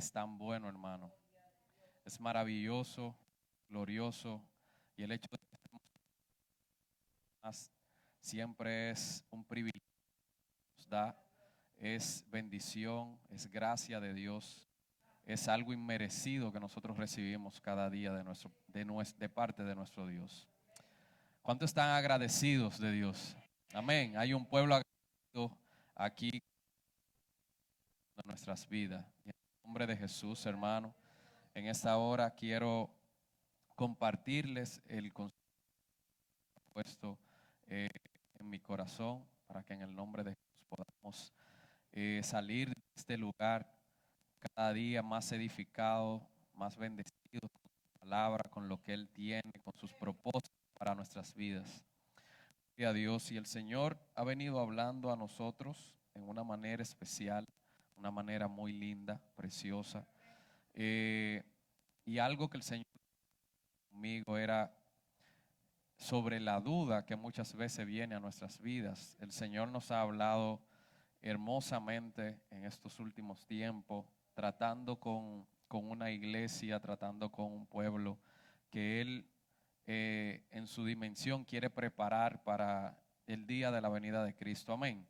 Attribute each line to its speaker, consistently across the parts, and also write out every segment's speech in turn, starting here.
Speaker 1: Es tan bueno, hermano. Es maravilloso, glorioso. Y el hecho de que estemos más siempre es un privilegio que nos da, es bendición, es gracia de Dios, es algo inmerecido que nosotros recibimos cada día de parte de nuestro Dios. ¿Cuántos están agradecidos de Dios? Amén. Hay un pueblo agradecido aquí en nuestras vidas. Y en el nombre de Jesús, hermano, en esta hora quiero compartirles el concepto puesto eh, en mi corazón para que en el nombre de Jesús podamos salir de este lugar cada día más edificado, más bendecido con su palabra, con lo que Él tiene, con sus propósitos para nuestras vidas. Gloria a Dios. Y el Señor ha venido hablando a nosotros en una manera especial, una manera muy linda, preciosa. Eh, y algo que el Señor conmigo era sobre la duda que muchas veces viene a nuestras vidas. El Señor nos ha hablado hermosamente en estos últimos tiempos, tratando con una iglesia, tratando con un pueblo que Él en su dimensión quiere preparar para el día de la venida de Cristo. Amén.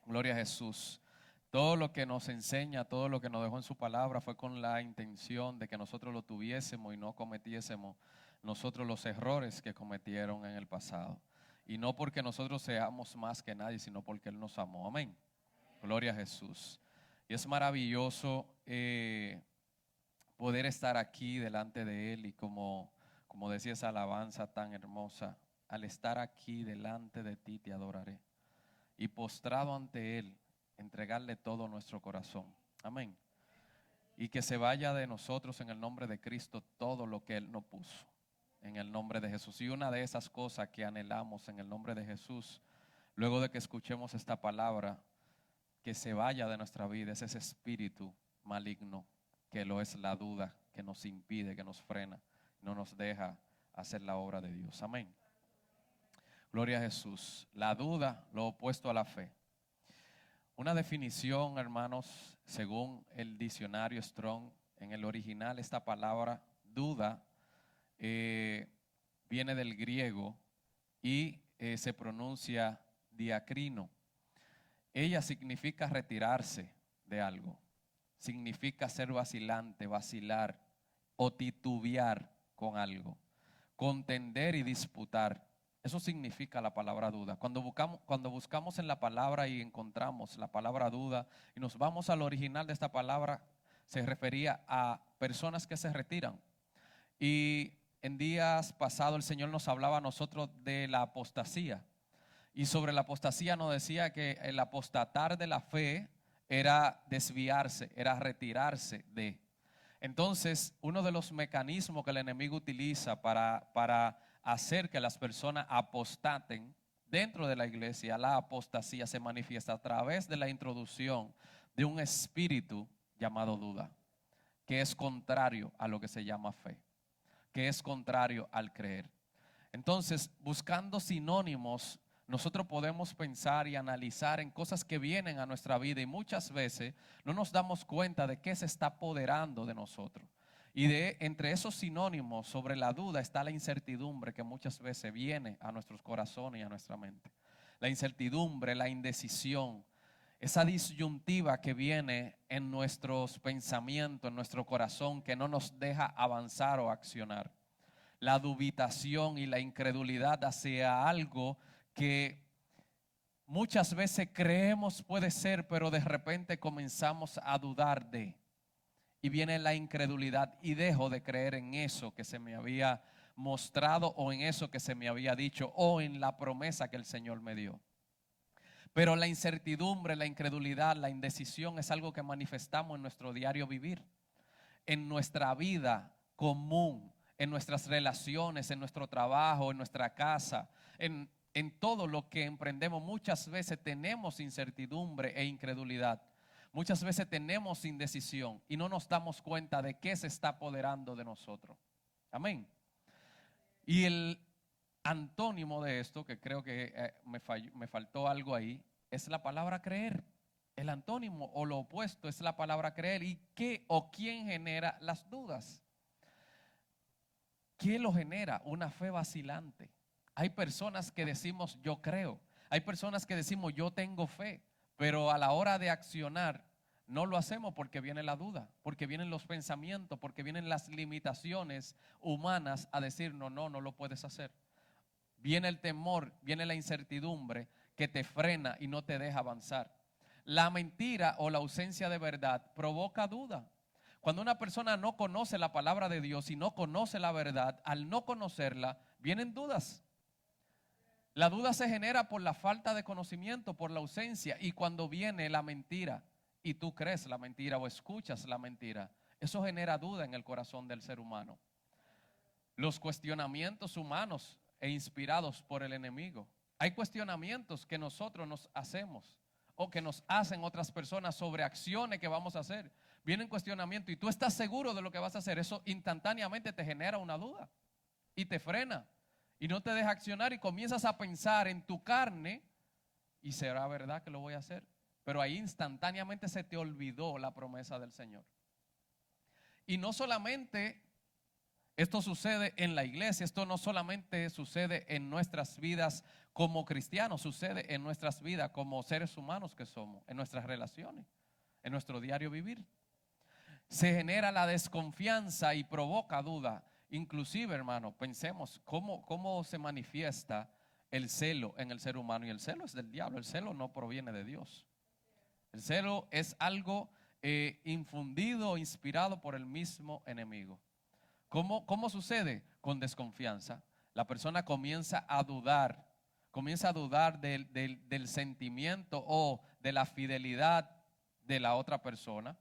Speaker 1: Gloria a Jesús. Todo lo que nos enseña, todo lo que nos dejó en su palabra fue con la intención de que nosotros lo tuviésemos y no cometiésemos nosotros los errores que cometieron en el pasado. Y no porque nosotros seamos más que nadie, sino porque Él nos amó. Amén. Gloria a Jesús. Y es maravilloso poder estar aquí delante de Él y como decía esa alabanza tan hermosa, al estar aquí delante de ti te adoraré. Y postrado ante Él, entregarle todo nuestro corazón. Amén. Y que se vaya de nosotros en el nombre de Cristo todo lo que Él nos puso. En el nombre de Jesús. Y una de esas cosas que anhelamos en el nombre de Jesús, luego de que escuchemos esta palabra, que se vaya de nuestra vida es ese espíritu maligno que lo es la duda, que nos impide, que nos frena, no nos deja hacer la obra de Dios. Amén. Gloria a Jesús. La duda, lo opuesto a la fe. Una definición, hermanos, según el diccionario Strong, en el original esta palabra duda viene del griego y se pronuncia diacrino. Ella significa retirarse de algo, significa ser vacilante, vacilar o titubear con algo, contender y disputar. Eso significa la palabra duda. Cuando buscamos en la palabra y encontramos la palabra duda y nos vamos al original de esta palabra, se refería a personas que se retiran. Y en días pasados el Señor nos hablaba a nosotros de la apostasía. Y sobre la apostasía nos decía que el apostatar de la fe era desviarse, era retirarse de. Entonces, uno de los mecanismos que el enemigo utiliza para hacer que las personas apostaten dentro de la iglesia, la apostasía se manifiesta a través de la introducción de un espíritu llamado duda, que es contrario a lo que se llama fe, que es contrario al creer. Entonces, buscando sinónimos, nosotros podemos pensar y analizar en cosas que vienen a nuestra vida y muchas veces no nos damos cuenta de qué se está apoderando de nosotros. Y entre esos sinónimos sobre la duda está la incertidumbre que muchas veces viene a nuestros corazones y a nuestra mente. La incertidumbre, la indecisión, esa disyuntiva que viene en nuestros pensamientos, en nuestro corazón, que no nos deja avanzar o accionar. La dubitación y la incredulidad hacia algo que muchas veces creemos puede ser, pero de repente comenzamos a dudar de. Y viene la incredulidad y dejo de creer en eso que se me había mostrado o en eso que se me había dicho o en la promesa que el Señor me dio. Pero la incertidumbre, la incredulidad, la indecisión es algo que manifestamos en nuestro diario vivir, en nuestra vida común, en nuestras relaciones, en nuestro trabajo, en nuestra casa, en todo lo que emprendemos. Muchas veces tenemos incertidumbre e incredulidad. Muchas veces tenemos indecisión y no nos damos cuenta de qué se está apoderando de nosotros. Amén. Y el antónimo de esto, que creo que me faltó algo ahí, es la palabra creer. El antónimo o lo opuesto es la palabra creer. ¿Y qué o quién genera las dudas? ¿Qué lo genera? Una fe vacilante. Hay personas que decimos yo creo. Hay personas que decimos yo tengo fe. Pero a la hora de accionar no lo hacemos porque viene la duda, porque vienen los pensamientos, porque vienen las limitaciones humanas a decir no lo puedes hacer. Viene el temor, viene la incertidumbre que te frena y no te deja avanzar. La mentira o la ausencia de verdad provoca duda. Cuando una persona no conoce la palabra de Dios y no conoce la verdad, al no conocerla, vienen dudas. La duda se genera por la falta de conocimiento, por la ausencia. Y cuando viene la mentira y tú crees la mentira o escuchas la mentira, eso genera duda en el corazón del ser humano. Los cuestionamientos humanos e inspirados por el enemigo. Hay cuestionamientos que nosotros nos hacemos o que nos hacen otras personas sobre acciones que vamos a hacer. Vienen cuestionamientos y tú estás seguro de lo que vas a hacer. Eso instantáneamente te genera una duda y te frena y no te deja accionar y comienzas a pensar en tu carne y será verdad que lo voy a hacer. Pero ahí instantáneamente se te olvidó la promesa del Señor. Y no solamente esto sucede en la iglesia, esto no solamente sucede en nuestras vidas como cristianos, sucede en nuestras vidas como seres humanos que somos, en nuestras relaciones, en nuestro diario vivir. Se genera la desconfianza y provoca duda. Inclusive, hermano, pensemos cómo se manifiesta el celo en el ser humano. Y el celo es del diablo, el celo no proviene de Dios. El celo es algo infundido, inspirado por el mismo enemigo. ¿Cómo sucede? Con desconfianza. La persona comienza a dudar del sentimiento o de la fidelidad de la otra persona.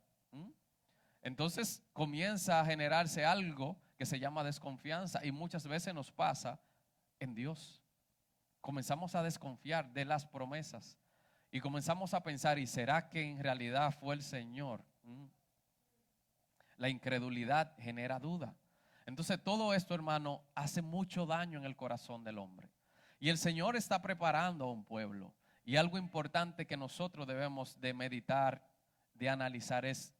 Speaker 1: Entonces comienza a generarse algo que se llama desconfianza y muchas veces nos pasa en Dios. Comenzamos a desconfiar de las promesas y comenzamos a pensar, ¿y será que en realidad fue el Señor? La incredulidad genera duda. Entonces todo esto, hermano, hace mucho daño en el corazón del hombre. Y el Señor está preparando a un pueblo. Y algo importante que nosotros debemos de meditar, de analizar es,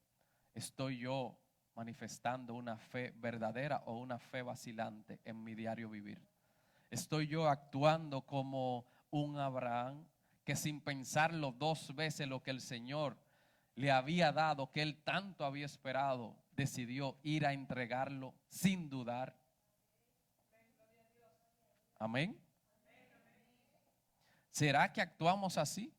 Speaker 1: ¿estoy yo manifestando una fe verdadera o una fe vacilante en mi diario vivir? ¿Estoy yo actuando como un Abraham que sin pensarlo dos veces lo que el Señor le había dado, que él tanto había esperado, decidió ir a entregarlo sin dudar? Amén. ¿Será que actuamos así?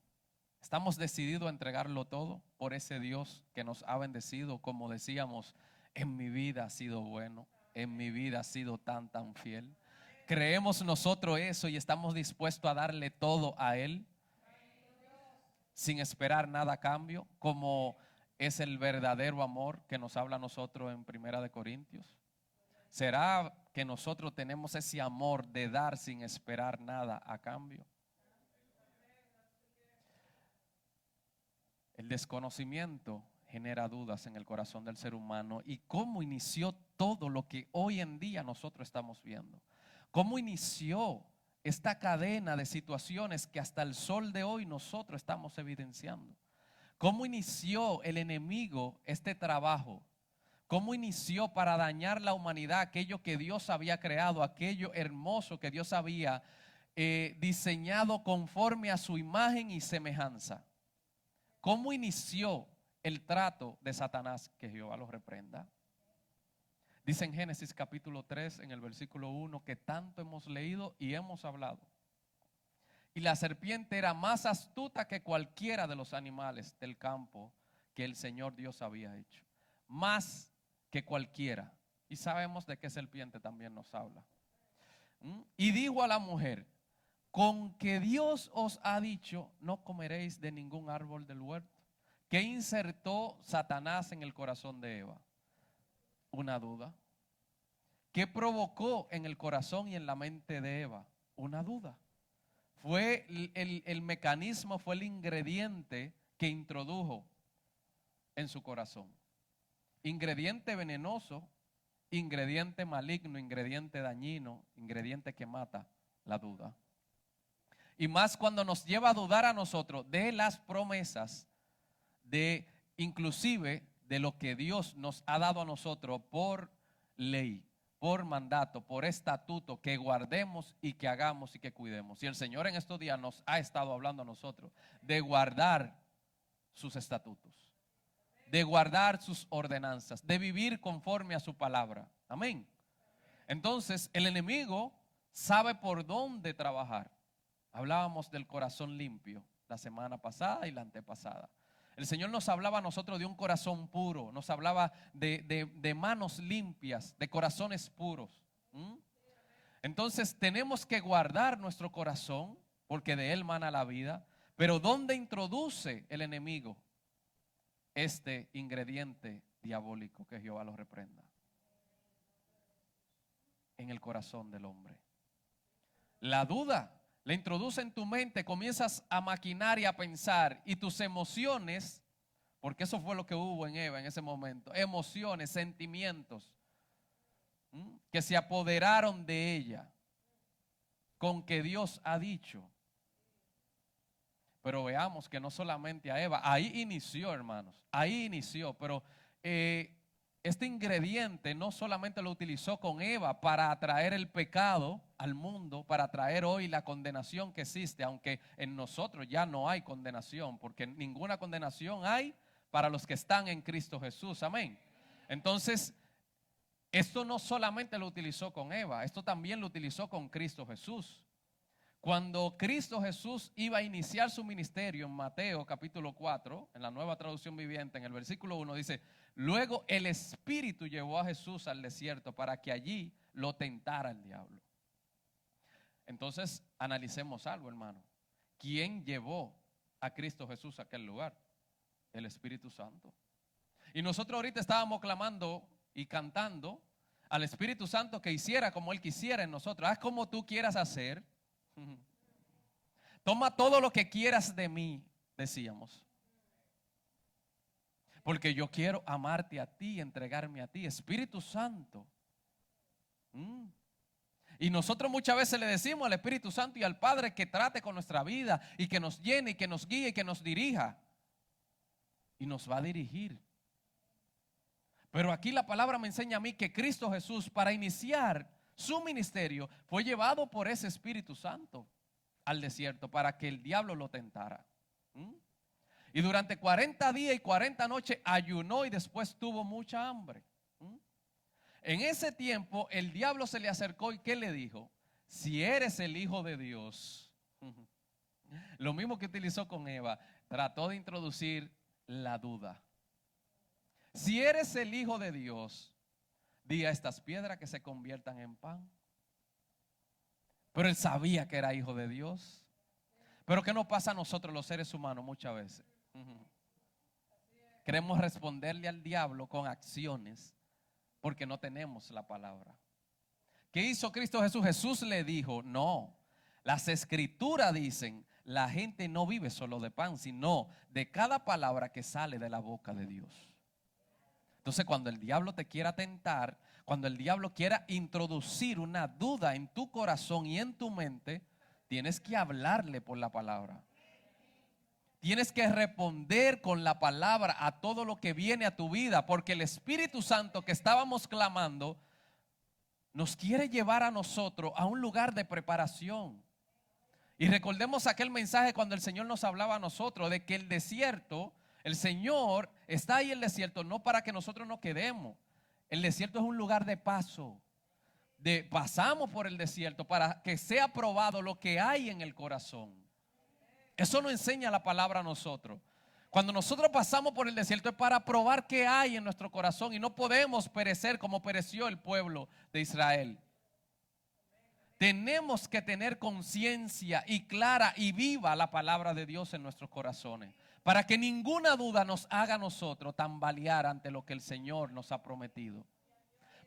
Speaker 1: ¿Estamos decididos a entregarlo todo por ese Dios que nos ha bendecido? Como decíamos, en mi vida ha sido bueno, en mi vida ha sido tan fiel. ¿Creemos nosotros eso y estamos dispuestos a darle todo a Él sin esperar nada a cambio, como es el verdadero amor que nos habla a nosotros en Primera de Corintios? ¿Será que nosotros tenemos ese amor de dar sin esperar nada a cambio? El desconocimiento genera dudas en el corazón del ser humano. ¿Y cómo inició todo lo que hoy en día nosotros estamos viendo? ¿Cómo inició esta cadena de situaciones que hasta el sol de hoy nosotros estamos evidenciando? ¿Cómo inició el enemigo este trabajo? ¿Cómo inició para dañar la humanidad aquello que Dios había creado, aquello hermoso que Dios había diseñado conforme a su imagen y semejanza? ¿Cómo inició el trato de Satanás? Que Jehová lo reprenda. Dice en Génesis capítulo 3 en el versículo 1 que tanto hemos leído y hemos hablado. Y la serpiente era más astuta que cualquiera de los animales del campo que el Señor Dios había hecho. Más que cualquiera. Y sabemos de qué serpiente también nos habla. Y dijo a la mujer, con que Dios os ha dicho, no comeréis de ningún árbol del huerto. ¿Qué insertó Satanás en el corazón de Eva? Una duda. ¿Qué provocó en el corazón y en la mente de Eva? Una duda. Fue el mecanismo, fue el ingrediente que introdujo en su corazón. Ingrediente venenoso, ingrediente maligno, ingrediente dañino, ingrediente que mata, la duda. Y más cuando nos lleva a dudar a nosotros de las promesas de inclusive de lo que Dios nos ha dado a nosotros por ley, por mandato, por estatuto, que guardemos y que hagamos y que cuidemos. Y el Señor en estos días nos ha estado hablando a nosotros de guardar sus estatutos, de guardar sus ordenanzas, de vivir conforme a su palabra. Amén. Entonces el enemigo sabe por dónde trabajar. Hablábamos del corazón limpio la semana pasada y la antepasada. El Señor nos hablaba a nosotros de un corazón puro, nos hablaba de manos limpias, de corazones puros. Entonces tenemos que guardar nuestro corazón porque de él mana la vida. Pero ¿dónde introduce el enemigo este ingrediente diabólico? Que Jehová lo reprenda. En el corazón del hombre. La duda la introduce en tu mente, comienzas a maquinar y a pensar, y tus emociones, porque eso fue lo que hubo en Eva en ese momento, emociones, sentimientos, que se apoderaron de ella, con que Dios ha dicho. Pero veamos que no solamente a Eva, ahí inició, hermanos, ahí inició, pero este ingrediente no solamente lo utilizó con Eva para atraer el pecado al mundo, para atraer hoy la condenación que existe, aunque en nosotros ya no hay condenación, porque ninguna condenación hay para los que están en Cristo Jesús, amén. Entonces, esto no solamente lo utilizó con Eva, esto también lo utilizó con Cristo Jesús. Cuando Cristo Jesús iba a iniciar su ministerio en Mateo capítulo 4, en la Nueva Traducción Viviente, en el versículo 1 dice: luego el Espíritu llevó a Jesús al desierto para que allí lo tentara el diablo. Entonces analicemos algo, hermano. ¿Quién llevó a Cristo Jesús a aquel lugar? El Espíritu Santo. Y nosotros ahorita estábamos clamando y cantando al Espíritu Santo que hiciera como Él quisiera en nosotros. Haz como tú quieras hacer. Toma todo lo que quieras de mí, decíamos. Porque yo quiero amarte a ti, entregarme a ti, Espíritu Santo. Y nosotros muchas veces le decimos al Espíritu Santo y al Padre que trate con nuestra vida y que nos llene y que nos guíe y que nos dirija. Y nos va a dirigir. Pero aquí la palabra me enseña a mí que Cristo Jesús, para iniciar su ministerio, fue llevado por ese Espíritu Santo al desierto para que el diablo lo tentara. Y durante 40 días y 40 noches ayunó y después tuvo mucha hambre. En ese tiempo el diablo se le acercó y ¿qué le dijo? Si eres el Hijo de Dios. Lo mismo que utilizó con Eva, trató de introducir la duda. Si eres el Hijo de Dios, di a estas piedras que se conviertan en pan. Pero él sabía que era hijo de Dios. Pero ¿qué nos pasa a nosotros los seres humanos muchas veces? Queremos responderle al diablo con acciones porque no tenemos la palabra. ¿Qué hizo Cristo Jesús? Jesús le dijo: no, las escrituras dicen, la gente no vive solo de pan, sino de cada palabra que sale de la boca de Dios. Entonces, cuando el diablo te quiera tentar, cuando el diablo quiera introducir una duda en tu corazón y en tu mente, tienes que hablarle por la palabra. Tienes que responder con la palabra a todo lo que viene a tu vida, porque el Espíritu Santo que estábamos clamando nos quiere llevar a nosotros a un lugar de preparación. Y recordemos aquel mensaje cuando el Señor nos hablaba a nosotros de que el desierto, el Señor está ahí en el desierto no para que nosotros nos quedemos. El desierto es un lugar de paso. Pasamos por el desierto para que sea probado lo que hay en el corazón. Eso nos enseña la palabra a nosotros. Cuando nosotros pasamos por el desierto es para probar qué hay en nuestro corazón y no podemos perecer como pereció el pueblo de Israel. Tenemos que tener conciencia y clara y viva la palabra de Dios en nuestros corazones, para que ninguna duda nos haga a nosotros tambalear ante lo que el Señor nos ha prometido.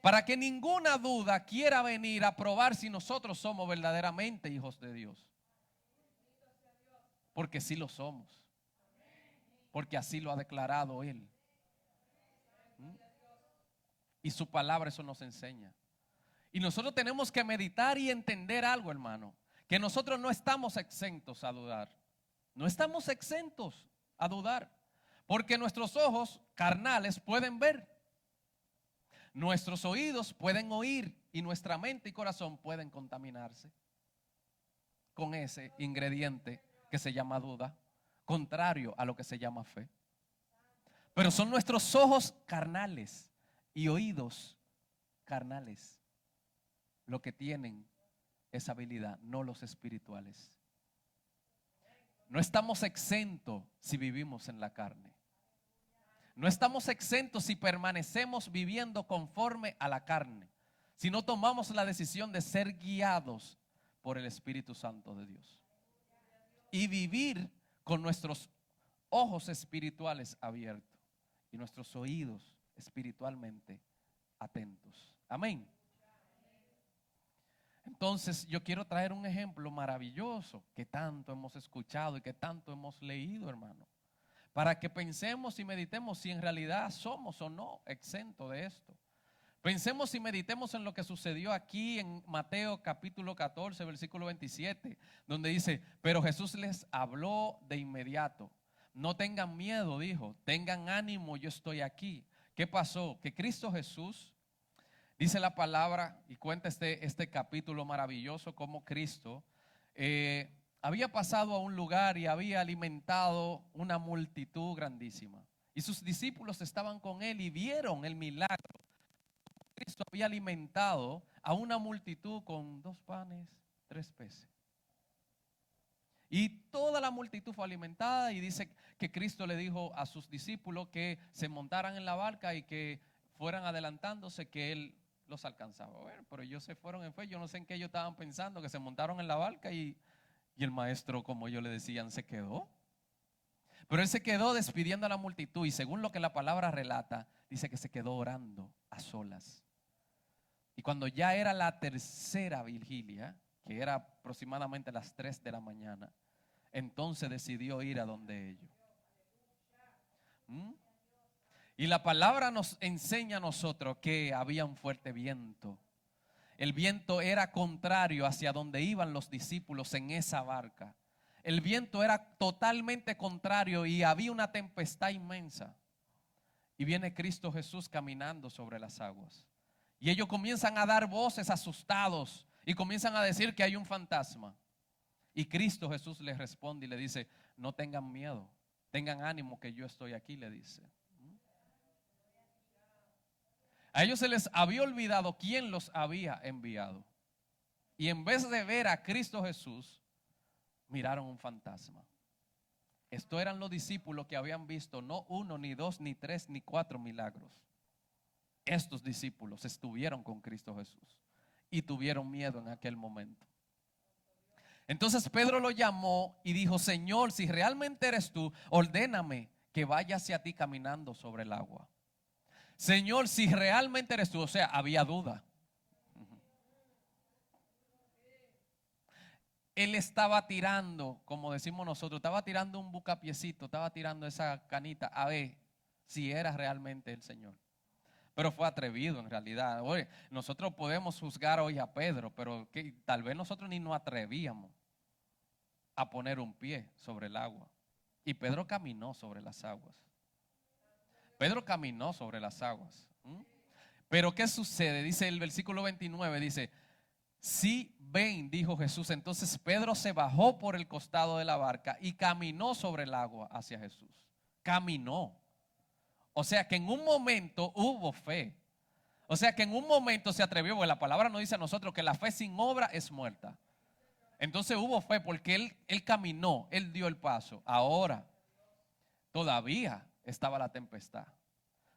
Speaker 1: Para que ninguna duda quiera venir a probar si nosotros somos verdaderamente hijos de Dios. Porque sí lo somos. Porque así lo ha declarado Él. Y su palabra eso nos enseña. Y nosotros tenemos que meditar y entender algo, hermano. Que nosotros no estamos exentos a dudar. No estamos exentos a dudar. Porque nuestros ojos carnales pueden ver, nuestros oídos pueden oír y nuestra mente y corazón pueden contaminarse con ese ingrediente que se llama duda, contrario a lo que se llama fe. Pero son nuestros ojos carnales y oídos carnales lo que tienen esa habilidad, no los espirituales. No estamos exentos si vivimos en la carne. No estamos exentos si permanecemos viviendo conforme a la carne, si no tomamos la decisión de ser guiados por el Espíritu Santo de Dios y vivir con nuestros ojos espirituales abiertos y nuestros oídos espiritualmente atentos. Amén. Entonces yo quiero traer un ejemplo maravilloso que tanto hemos escuchado y que tanto hemos leído, hermano, para que pensemos y meditemos si en realidad somos o no exentos de esto. Pensemos y meditemos en lo que sucedió aquí en Mateo capítulo 14, versículo 27, donde dice, pero Jesús les habló de inmediato. No tengan miedo, dijo, tengan ánimo, yo estoy aquí. ¿Qué pasó? Que Cristo Jesús, dice la palabra, y cuenta este capítulo maravilloso, como Cristo había pasado a un lugar y había alimentado una multitud grandísima. Y sus discípulos estaban con él y vieron el milagro. Cristo había alimentado a una multitud con 2 panes, 3 peces. Y toda la multitud fue alimentada y dice que Cristo le dijo a sus discípulos que se montaran en la barca y que fueran adelantándose, que él los alcanzaba. Bueno, pero ellos se fueron en fe, yo no sé en qué ellos estaban pensando, que se montaron en la barca y el maestro, como ellos le decían, se quedó. Pero él se quedó despidiendo a la multitud y según lo que la palabra relata, dice que se quedó orando a solas. Y cuando ya era la tercera vigilia, que era aproximadamente las 3 de la mañana, entonces decidió ir a donde ellos. Y la palabra nos enseña a nosotros que había un fuerte viento. El viento era contrario hacia donde iban los discípulos en esa barca. El viento era totalmente contrario y había una tempestad inmensa. Y viene Cristo Jesús caminando sobre las aguas. Y ellos comienzan a dar voces asustados y comienzan a decir que hay un fantasma. Y Cristo Jesús les responde y le dice, no tengan miedo, tengan ánimo que yo estoy aquí, le dice. A ellos se les había olvidado quién los había enviado. Y en vez de ver a Cristo Jesús, miraron un fantasma. Estos eran los discípulos que habían visto no 1, ni 2, ni 3, ni 4 milagros. Estos discípulos estuvieron con Cristo Jesús y tuvieron miedo en aquel momento. Entonces Pedro lo llamó y dijo, Señor, si realmente eres tú, ordéname que vaya hacia ti caminando sobre el agua. Señor, si realmente eres tú, o sea, había duda. Él estaba tirando, como decimos nosotros, estaba tirando un bucapiecito, estaba tirando esa canita a ver si era realmente el Señor. Pero fue atrevido en realidad. Oye, nosotros podemos juzgar hoy a Pedro, pero que tal vez nosotros ni nos atrevíamos a poner un pie sobre el agua. Y Pedro caminó sobre las aguas. Pedro caminó sobre las aguas. Pero ¿qué sucede? Dice el versículo 29, dice, sí, ven, dijo Jesús. Entonces Pedro se bajó por el costado de la barca y caminó sobre el agua hacia Jesús. Caminó. O sea que en un momento hubo fe. O sea que en un momento se atrevió, porque la palabra nos dice a nosotros que la fe sin obra es muerta. Entonces hubo fe porque él caminó, él dio el paso. Ahora, todavía estaba la tempestad.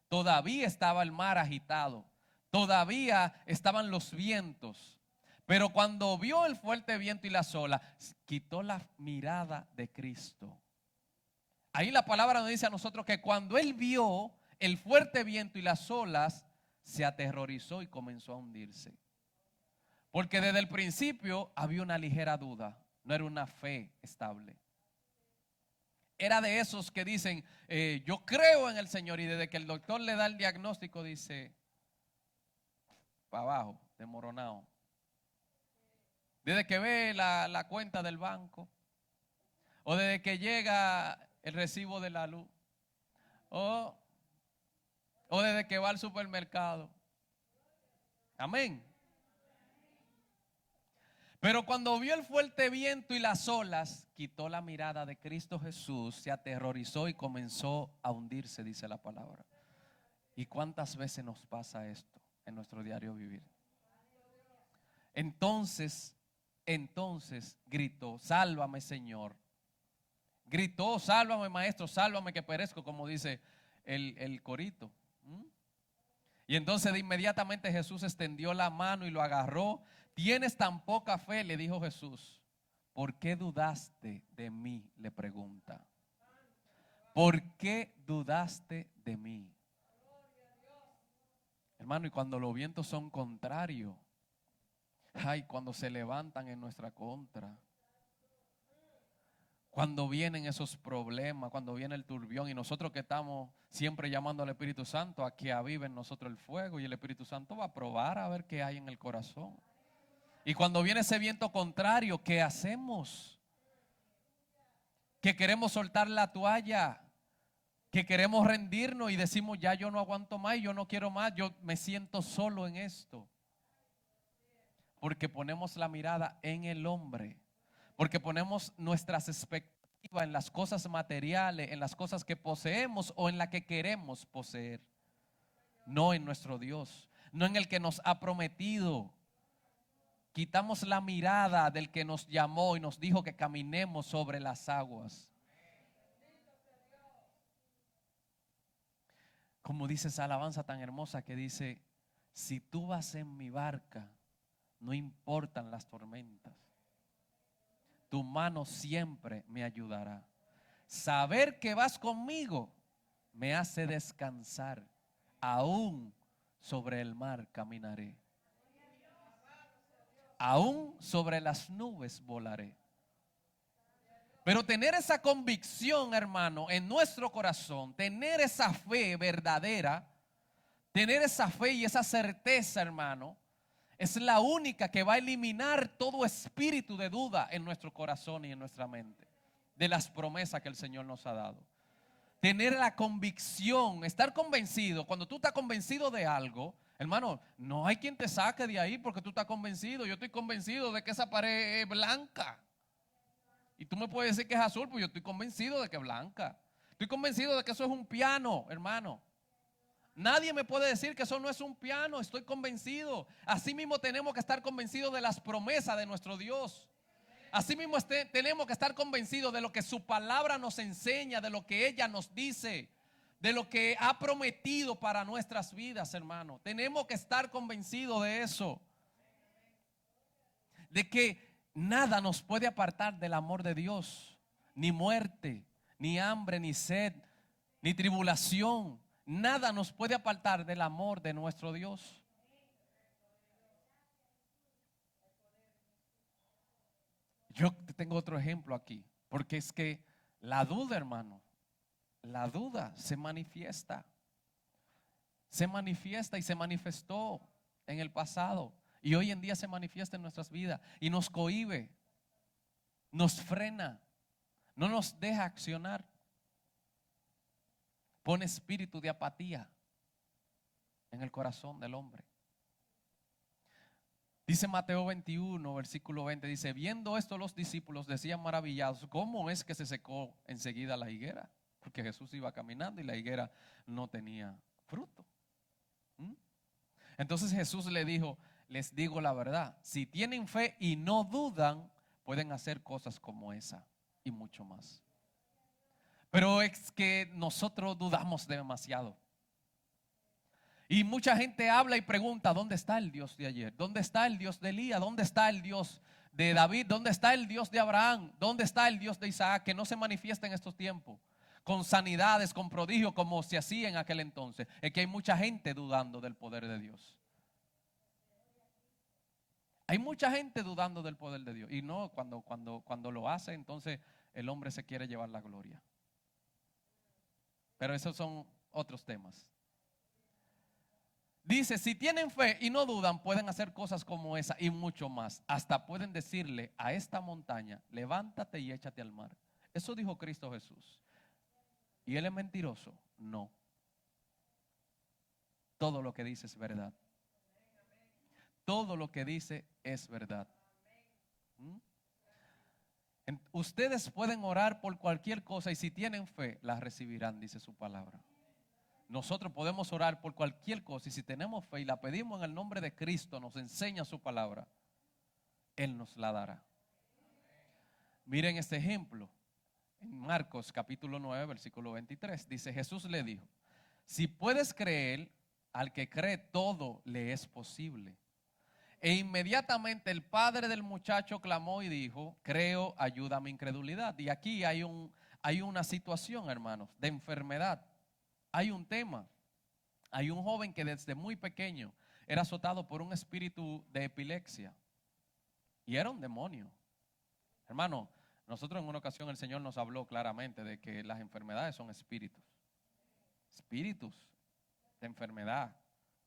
Speaker 1: Todavía estaba el mar agitado. Todavía estaban los vientos. Pero cuando vio el fuerte viento y las olas, quitó la mirada de Cristo. Ahí la palabra nos dice a nosotros que cuando él vio el fuerte viento y las olas, se aterrorizó y comenzó a hundirse. Porque desde el principio había una ligera duda, no era una fe estable. Era de esos que dicen, yo creo en el Señor, y desde que el doctor le da el diagnóstico dice, para abajo, desmoronado. Desde que ve la cuenta del banco, o desde que llega el recibo de la luz, O, o desde que va al supermercado. Amén. Pero cuando vio el fuerte viento y las olas, quitó la mirada de Cristo Jesús, se aterrorizó y comenzó a hundirse, dice la palabra. ¿Y cuántas veces nos pasa esto en nuestro diario vivir? Entonces gritó, sálvame, Señor. Gritó, sálvame, maestro, sálvame que perezco, como dice el corito. Y entonces de inmediatamente Jesús extendió la mano y lo agarró. ¿Tienes tan poca fe?, le dijo Jesús. ¿Por qué dudaste de mí?, le pregunta. ¿Por qué dudaste de mí? Hermano, y cuando los vientos son contrarios, ay, cuando se levantan en nuestra contra, cuando vienen esos problemas, cuando viene el turbión, y nosotros que estamos siempre llamando al Espíritu Santo a que avive en nosotros el fuego, y el Espíritu Santo va a probar a ver qué hay en el corazón. Y cuando viene ese viento contrario, ¿qué hacemos? Que queremos soltar la toalla, que queremos rendirnos y decimos, ya yo no aguanto más, yo no quiero más, yo me siento solo en esto. Porque ponemos la mirada en el hombre, porque ponemos nuestras expectativas en las cosas materiales, en las cosas que poseemos o en las que queremos poseer. No en nuestro Dios, no en el que nos ha prometido. Quitamos la mirada del que nos llamó y nos dijo que caminemos sobre las aguas. Como dice esa alabanza tan hermosa que dice, si tú vas en mi barca, no importan las tormentas. Tu mano siempre me ayudará. Saber que vas conmigo me hace descansar. Aún sobre el mar caminaré. Aún sobre las nubes volaré. Pero tener esa convicción, hermano, en nuestro corazón, tener esa fe verdadera, tener esa fe y esa certeza, hermano, es la única que va a eliminar todo espíritu de duda en nuestro corazón y en nuestra mente, de las promesas que el Señor nos ha dado. Tener la convicción, estar convencido. Cuando tú estás convencido de algo, hermano, no hay quien te saque de ahí porque tú estás convencido. Yo estoy convencido de que esa pared es blanca. Y tú me puedes decir que es azul, pues yo estoy convencido de que es blanca. Estoy convencido de que eso es un piano, hermano. Nadie me puede decir que eso no es un piano, estoy convencido. Así mismo tenemos que estar convencidos de las promesas de nuestro Dios. Así mismo tenemos que estar convencidos de lo que su palabra nos enseña, de lo que ella nos dice, de lo que ha prometido para nuestras vidas, hermano. Tenemos que estar convencidos de eso. De que nada nos puede apartar del amor de Dios. Ni muerte, ni hambre, ni sed, ni tribulación. Nada nos puede apartar del amor de nuestro Dios. Yo tengo otro ejemplo aquí, porque es que la duda, hermano, la duda se manifiesta y se manifestó en el pasado y hoy en día se manifiesta en nuestras vidas y nos cohíbe, nos frena, no nos deja accionar. Pone espíritu de apatía en el corazón del hombre. Dice Mateo 21, versículo 20, dice, viendo esto los discípulos decían maravillados, ¿cómo es que se secó enseguida la higuera? Porque Jesús iba caminando y la higuera no tenía fruto. Entonces Jesús le dijo, les digo la verdad, si tienen fe y no dudan, pueden hacer cosas como esa y mucho más. Pero es que nosotros dudamos demasiado. Y mucha gente habla y pregunta, ¿dónde está el Dios de ayer? ¿Dónde está el Dios de Elías? ¿Dónde está el Dios de David? ¿Dónde está el Dios de Abraham? ¿Dónde está el Dios de Isaac? Que no se manifiesta en estos tiempos, con sanidades, con prodigios como se hacía en aquel entonces. Es que hay mucha gente dudando del poder de Dios. Hay mucha gente dudando del poder de Dios. Y no, cuando lo hace, entonces el hombre se quiere llevar la gloria. Pero esos son otros temas. Dice, si tienen fe y no dudan, pueden hacer cosas como esa y mucho más. Hasta pueden decirle a esta montaña, levántate y échate al mar. Eso dijo Cristo Jesús. Y Él es mentiroso. No. Todo lo que dice es verdad. Todo lo que dice es verdad. ¿Mm? Ustedes pueden orar por cualquier cosa y si tienen fe, la recibirán, dice su palabra. Nosotros podemos orar por cualquier cosa y si tenemos fe y la pedimos en el nombre de Cristo, nos enseña su palabra, Él nos la dará. Miren este ejemplo. En Marcos capítulo 9, versículo 23, dice: Jesús le dijo: si puedes creer, al que cree todo le es posible. E inmediatamente el padre del muchacho clamó y dijo: creo, ayuda a mi incredulidad. Y aquí hay una situación, hermanos, de enfermedad. Hay un tema. Hay un joven que desde muy pequeño era azotado por un espíritu de epilepsia. Y era un demonio. Hermano, nosotros en una ocasión el Señor nos habló claramente de que las enfermedades son espíritus. Espíritus de enfermedad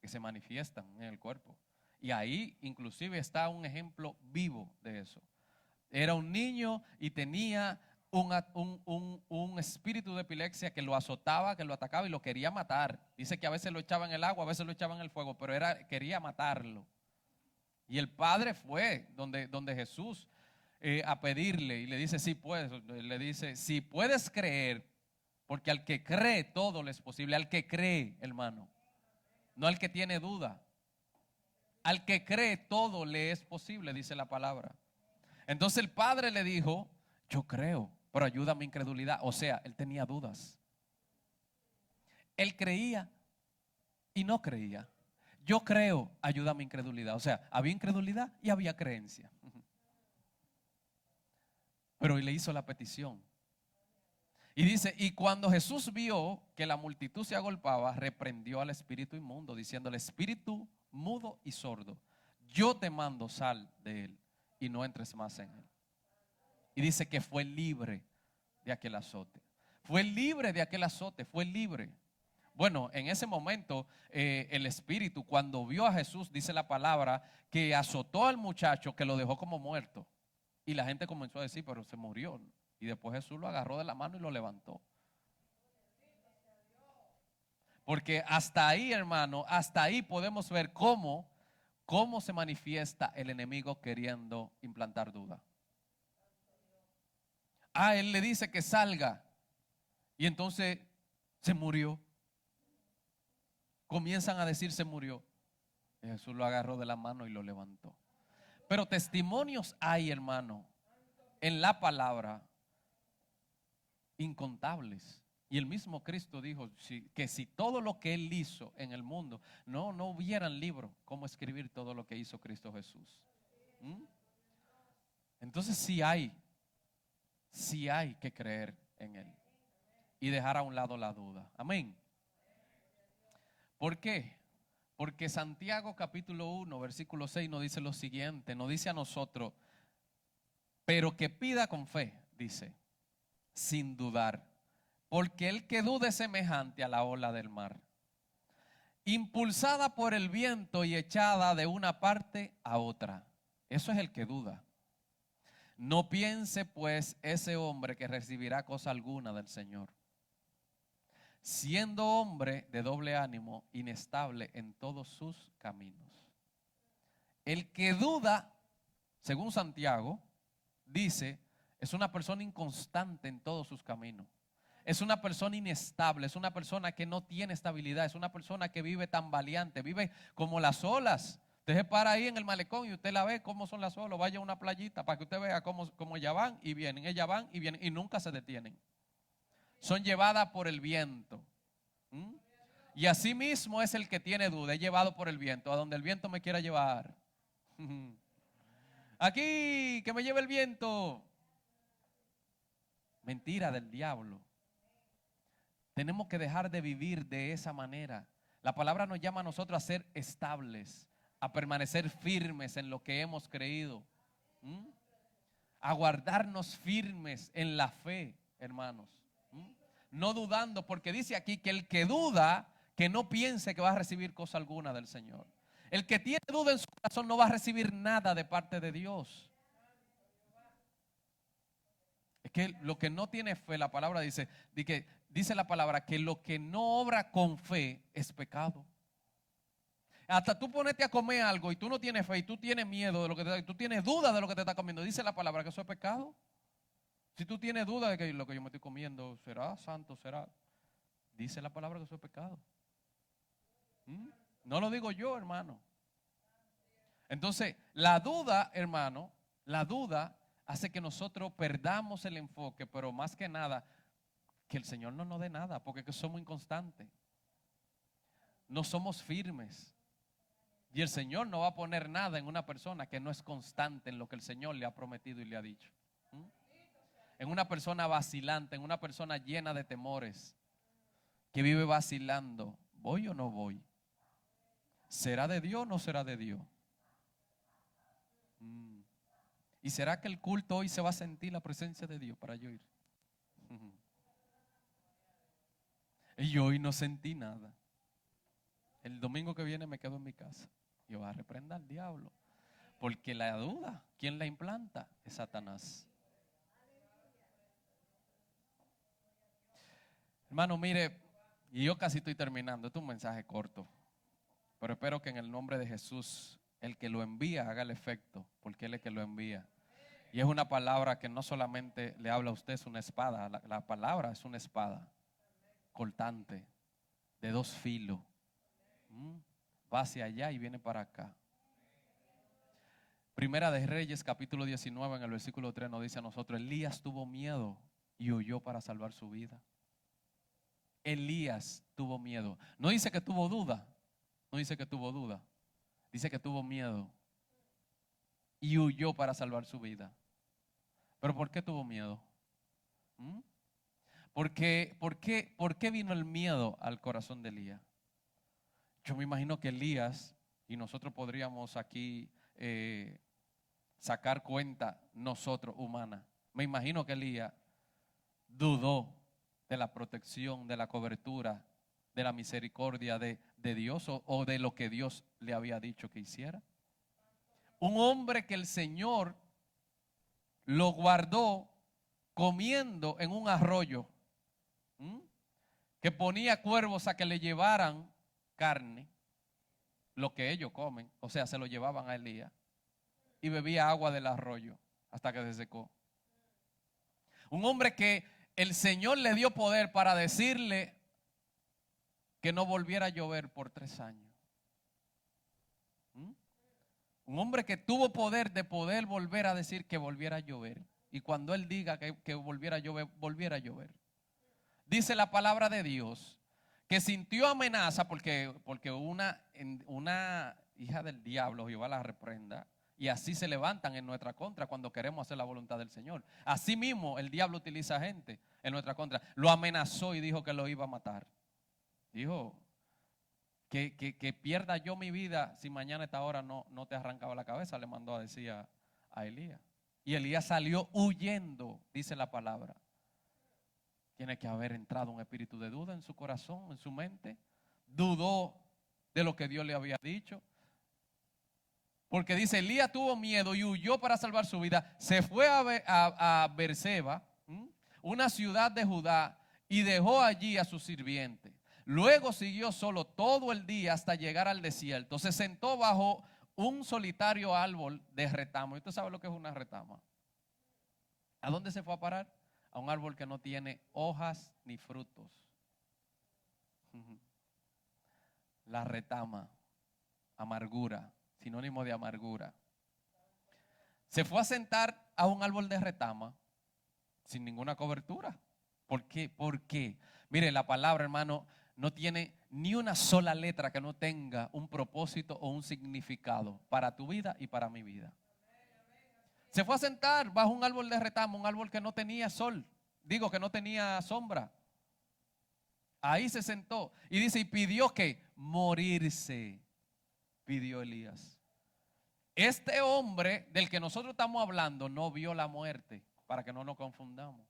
Speaker 1: que se manifiestan en el cuerpo. Y ahí inclusive está un ejemplo vivo de eso. Era un niño y tenía un espíritu de epilepsia que lo azotaba, que lo atacaba y lo quería matar. Dice que a veces lo echaba en el agua, a veces lo echaba en el fuego, pero quería matarlo. Y el padre fue donde Jesús a pedirle y le dice: sí puedes, le dice: si puedes creer, porque al que cree todo le es posible. Al que cree, hermano, no al que tiene duda. Al que cree todo le es posible, dice la palabra. Entonces el padre le dijo: yo creo, pero ayuda a mi incredulidad. O sea, él tenía dudas. Él creía y no creía. Yo creo, ayuda a mi incredulidad. O sea, había incredulidad y había creencia. Pero él le hizo la petición. Y dice: y cuando Jesús vio que la multitud se agolpaba, reprendió al espíritu inmundo, diciéndole: espíritu mudo y sordo, yo te mando, sal de él y no entres más en él. Y dice que fue libre de aquel azote. Fue libre de aquel azote, fue libre. Bueno, en ese momento el espíritu, cuando vio a Jesús, dice la palabra, que azotó al muchacho, que lo dejó como muerto. Y la gente comenzó a decir: pero se murió. Y después Jesús lo agarró de la mano y lo levantó. Porque hasta ahí, hermano, hasta ahí podemos ver cómo se manifiesta el enemigo queriendo implantar duda. Él le dice que salga y entonces se murió. Comienzan a decir: se murió. Y Jesús lo agarró de la mano y lo levantó. Pero testimonios hay, hermano, en la palabra incontables. Y el mismo Cristo dijo que si todo lo que Él hizo en el mundo no hubieran libro, ¿cómo escribir todo lo que hizo Cristo Jesús? Entonces sí hay que creer en Él y dejar a un lado la duda. Amén. ¿Por qué? Porque Santiago capítulo 1 versículo 6 nos dice lo siguiente, nos dice a nosotros: pero que pida con fe, dice, sin dudar, porque el que dude es semejante a la ola del mar, impulsada por el viento y echada de una parte a otra. Eso es el que duda. No piense pues ese hombre que recibirá cosa alguna del Señor, siendo hombre de doble ánimo, inestable en todos sus caminos. El que duda, según Santiago, dice, es una persona inconstante en todos sus caminos. Es una persona inestable, es una persona que no tiene estabilidad, es una persona que vive tambaleante, vive como las olas. Usted se para ahí en el malecón y usted la ve cómo son las olas. Vaya a una playita para que usted vea cómo ellas van y vienen y nunca se detienen. Son llevadas por el viento. Y así mismo es el que tiene duda, es llevado por el viento, a donde el viento me quiera llevar. Aquí, que me lleve el viento. Mentira del diablo. Tenemos que dejar de vivir de esa manera. La palabra nos llama a nosotros a ser estables, a permanecer firmes en lo que hemos creído, a guardarnos firmes en la fe, hermanos. No dudando, porque dice aquí que el que duda, que no piense que va a recibir cosa alguna del Señor. El que tiene duda en su corazón no va a recibir nada de parte de Dios. Es que lo que no tiene fe, la palabra dice la palabra que lo que no obra con fe es pecado. Hasta tú ponete a comer algo y tú no tienes fe y tú tienes miedo de lo que te da, y tú tienes duda de lo que te está comiendo. Dice la palabra que eso es pecado. Si tú tienes duda de que lo que yo me estoy comiendo será santo, será, dice la palabra que eso es pecado. No lo digo yo, hermano. Entonces, la duda, hermano, la duda hace que nosotros perdamos el enfoque, pero más que nada, que el Señor no nos dé nada, porque es que somos inconstantes. No somos firmes. Y el Señor no va a poner nada en una persona que no es constante en lo que el Señor le ha prometido y le ha dicho. En una persona vacilante, en una persona llena de temores, que vive vacilando. ¿Voy o no voy? ¿Será de Dios o no será de Dios? ¿Y será que el culto hoy se va a sentir la presencia de Dios para yo ir? Y yo hoy no sentí nada. El domingo que viene me quedo en mi casa. Yo voy a reprender al diablo. Porque la duda, ¿quién la implanta? Es Satanás. Hermano, mire, y yo casi estoy terminando. Este es un mensaje corto. Pero espero que en el nombre de Jesús, el que lo envía haga el efecto. Porque Él es el que lo envía. Y es una palabra que no solamente le habla a usted, es una espada. La palabra es una espada cortante, de dos filos. Va hacia allá y viene para acá. Primera de Reyes, capítulo 19, en el versículo 3 nos dice a nosotros: Elías tuvo miedo y huyó para salvar su vida. Elías tuvo miedo. No dice que tuvo duda. No dice que tuvo duda. Dice que tuvo miedo y huyó para salvar su vida. ¿Pero por qué tuvo miedo? ¿Por qué vino el miedo al corazón de Elías? Yo me imagino que Elías, y nosotros podríamos aquí sacar cuenta nosotros humanas. Me imagino que Elías dudó de la protección, de la cobertura, de la misericordia de Dios o de lo que Dios le había dicho que hiciera. Un hombre que el Señor lo guardó comiendo en un arroyo, que ponía cuervos a que le llevaran carne, lo que ellos comen, o sea, se lo llevaban a Elías, y bebía agua del arroyo hasta que se secó. Un hombre que el Señor le dio poder para decirle que no volviera a llover por 3 años. Un hombre que tuvo poder de poder volver a decir que volviera a llover. Y cuando él diga que volviera a llover, volviera a llover. Dice la palabra de Dios que sintió amenaza porque una hija del diablo, Jehová la reprenda, y así se levantan en nuestra contra cuando queremos hacer la voluntad del Señor. Así mismo el diablo utiliza gente en nuestra contra. Lo amenazó y dijo que lo iba a matar. Dijo que pierda yo mi vida si mañana a esta hora no te arrancaba la cabeza, le mandó a decir a Elías. Y Elías salió huyendo, dice la palabra. Tiene que haber entrado un espíritu de duda en su corazón, en su mente. Dudó de lo que Dios le había dicho. Porque dice, Elías tuvo miedo y huyó para salvar su vida. Se fue a Beerseba, una ciudad de Judá, y dejó allí a su sirviente. Luego siguió solo todo el día hasta llegar al desierto. Se sentó bajo un solitario árbol de retama. ¿Y usted sabe lo que es una retama? ¿A dónde se fue a parar? A un árbol que no tiene hojas ni frutos. La retama, amargura, sinónimo de amargura. Se fue a sentar a un árbol de retama sin ninguna cobertura. ¿Por qué? ¿Por qué? Mire, la palabra, hermano, no tiene ni una sola letra que no tenga un propósito o un significado para tu vida y para mi vida. Se fue a sentar bajo un árbol de retama, un árbol que no tenía sol, que no tenía sombra. Ahí se sentó y dice, y pidió que morirse, pidió Elías. Este hombre del que nosotros estamos hablando no vio la muerte, para que no nos confundamos.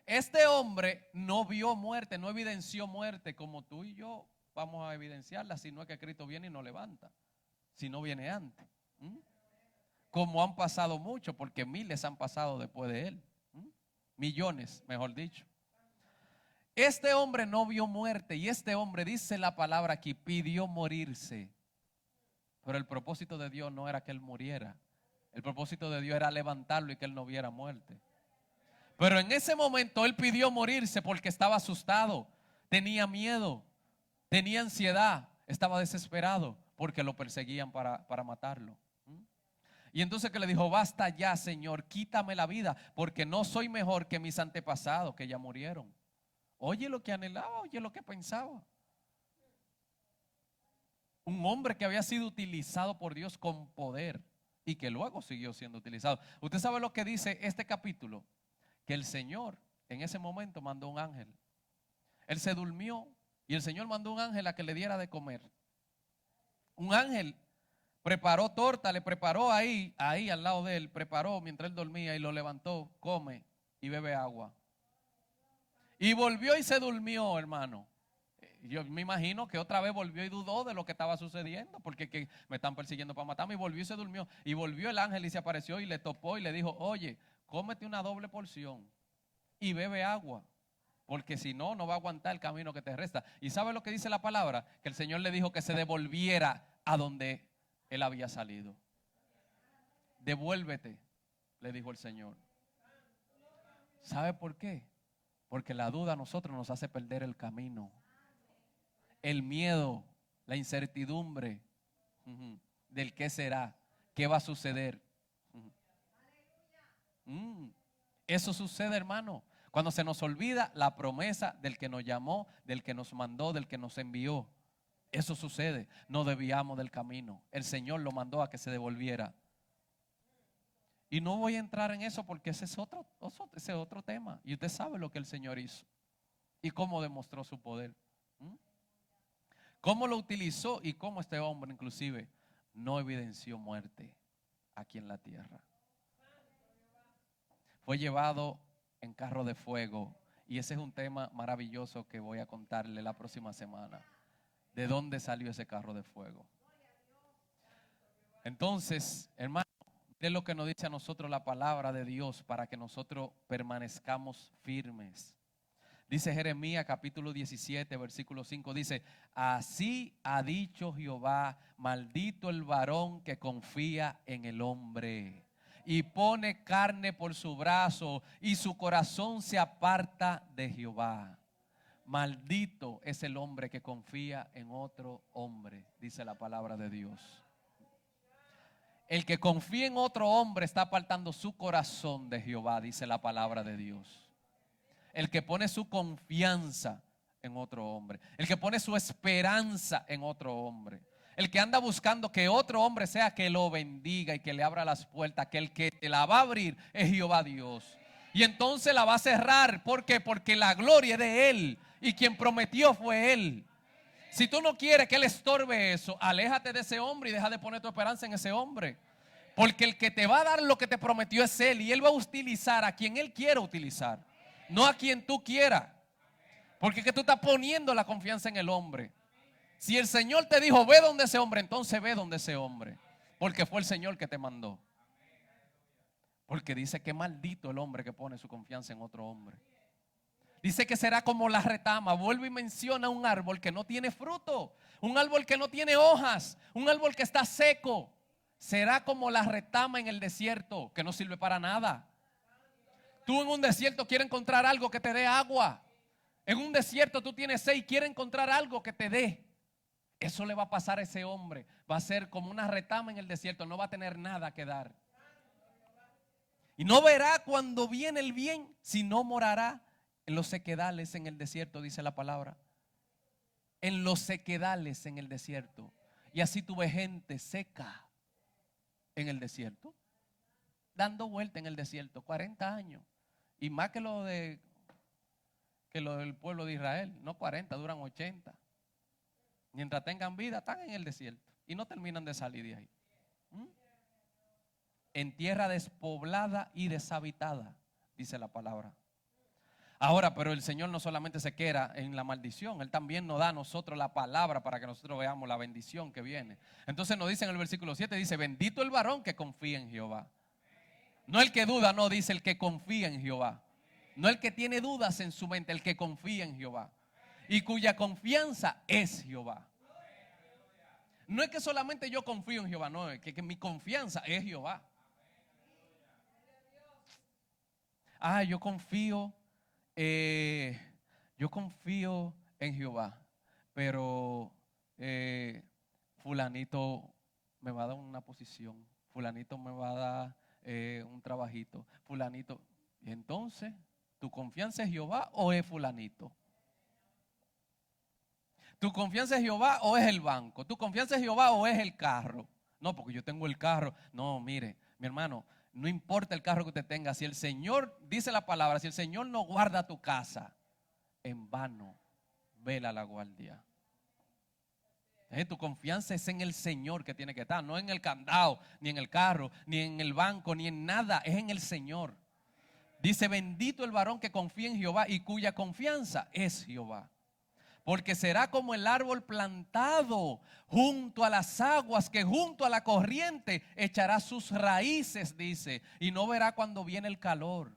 Speaker 1: Este hombre no vio muerte, no evidenció muerte como tú y yo vamos a evidenciarla si no es que Cristo viene y nos levanta, si no viene antes. Como han pasado muchos, porque miles han pasado después de él. millones, mejor dicho. Este hombre no vio muerte y este hombre, dice la palabra aquí, pidió morirse. Pero el propósito de Dios no era que él muriera. El propósito de Dios era levantarlo y que él no viera muerte. Pero en ese momento él pidió morirse porque estaba asustado, tenía miedo, tenía ansiedad, estaba desesperado porque lo perseguían para matarlo. Y entonces que le dijo: basta ya, Señor, quítame la vida, porque no soy mejor que mis antepasados que ya murieron. Oye lo que anhelaba, oye lo que pensaba. Un hombre que había sido utilizado por Dios con poder y que luego siguió siendo utilizado. Usted sabe lo que dice este capítulo, que el Señor en ese momento mandó un ángel. Él se durmió y el Señor mandó un ángel a que le diera de comer. Un ángel preparó torta, le preparó ahí al lado de él, preparó mientras él dormía y lo levantó, come y bebe agua. Y volvió y se durmió, hermano. Yo me imagino que otra vez volvió y dudó de lo que estaba sucediendo, porque que me están persiguiendo para matarme, y volvió y se durmió. Y volvió el ángel y se apareció y le topó y le dijo: oye, cómete una doble porción y bebe agua, porque si no, no va a aguantar el camino que te resta. ¿Y sabe lo que dice la palabra? Que el Señor le dijo que se devolviera a donde él había salido. Devuélvete, le dijo el Señor. ¿Sabe por qué? Porque la duda a nosotros nos hace perder el camino. El miedo, la incertidumbre del qué será, qué va a suceder. Eso sucede, hermano, cuando se nos olvida la promesa del que nos llamó, del que nos mandó, del que nos envió. Eso sucede, nos desviamos del camino. El Señor lo mandó a que se devolviera. Y no voy a entrar en eso porque ese es otro tema. Y usted sabe lo que el Señor hizo y cómo demostró su poder. Cómo lo utilizó y cómo este hombre inclusive no evidenció muerte aquí en la tierra. Fue llevado en carro de fuego. Y ese es un tema maravilloso que voy a contarle la próxima semana. ¿De dónde salió ese carro de fuego? Entonces, hermano, es lo que nos dice a nosotros la palabra de Dios para que nosotros permanezcamos firmes. Dice Jeremías capítulo 17 versículo 5, dice: así ha dicho Jehová, maldito el varón que confía en el hombre y pone carne por su brazo y su corazón se aparta de Jehová. Maldito es el hombre que confía en otro hombre, dice la palabra de Dios. El que confía en otro hombre está apartando su corazón de Jehová, dice la palabra de Dios. El que pone su confianza en otro hombre, el que pone su esperanza en otro hombre, el que anda buscando que otro hombre sea que lo bendiga y que le abra las puertas, que el que te la va a abrir es Jehová Dios. Y entonces la va a cerrar. ¿Por qué? Porque la gloria es de Él y quien prometió fue Él. Si tú no quieres que Él estorbe eso, aléjate de ese hombre y deja de poner tu esperanza en ese hombre. Porque el que te va a dar lo que te prometió es Él, y Él va a utilizar a quien Él quiera utilizar, no a quien tú quieras. Porque es que tú estás poniendo la confianza en el hombre. Si el Señor te dijo ve donde ese hombre, entonces ve donde ese hombre, porque fue el Señor que te mandó. Porque dice que maldito el hombre que pone su confianza en otro hombre. Dice que será como la retama. Vuelve y menciona un árbol que no tiene fruto, un árbol que no tiene hojas, un árbol que está seco. Será como la retama en el desierto, que no sirve para nada. Tú en un desierto quieres encontrar algo que te dé agua. En un desierto tú tienes sed y quieres encontrar algo que te dé. Eso le va a pasar a ese hombre. Va a ser como una retama en el desierto, no va a tener nada que dar. Y no verá cuando viene el bien, sino morará en los sequedales en el desierto, dice la palabra. En los sequedales en el desierto. Y así tú ves gente seca en el desierto, dando vuelta en el desierto, 40 años. Y más que lo del pueblo de Israel, no 40, duran 80. Mientras tengan vida, están en el desierto y no terminan de salir de ahí. En tierra despoblada y deshabitada, dice la palabra. Ahora, pero el Señor no solamente se queda en la maldición, Él también nos da a nosotros la palabra para que nosotros veamos la bendición que viene. Entonces nos dice en el versículo 7, dice: bendito el varón que confía en Jehová. No el que duda, no, dice el que confía en Jehová. No el que tiene dudas en su mente, el que confía en Jehová y cuya confianza es Jehová. No es que solamente yo confío en Jehová, no, es que mi confianza es Jehová. Yo eh, yo confío en Jehová, pero fulanito me va a dar una posición, fulanito me va a dar un trabajito, fulanito. Y entonces, ¿tu confianza es Jehová o es fulanito? ¿Tu confianza es Jehová o es el banco? ¿Tu confianza es Jehová o es el carro? No, porque yo tengo el carro. No, mire, mi hermano, no importa el carro que usted tenga. Si el Señor, dice la palabra, si el Señor no guarda tu casa, en vano vela la guardia. Tu confianza es en el Señor que tiene que estar, no en el candado, ni en el carro, ni en el banco, ni en nada, es en el Señor. Dice, bendito el varón que confía en Jehová y cuya confianza es Jehová. Porque será como el árbol plantado junto a las aguas, que junto a la corriente echará sus raíces, dice, y no verá cuando viene el calor.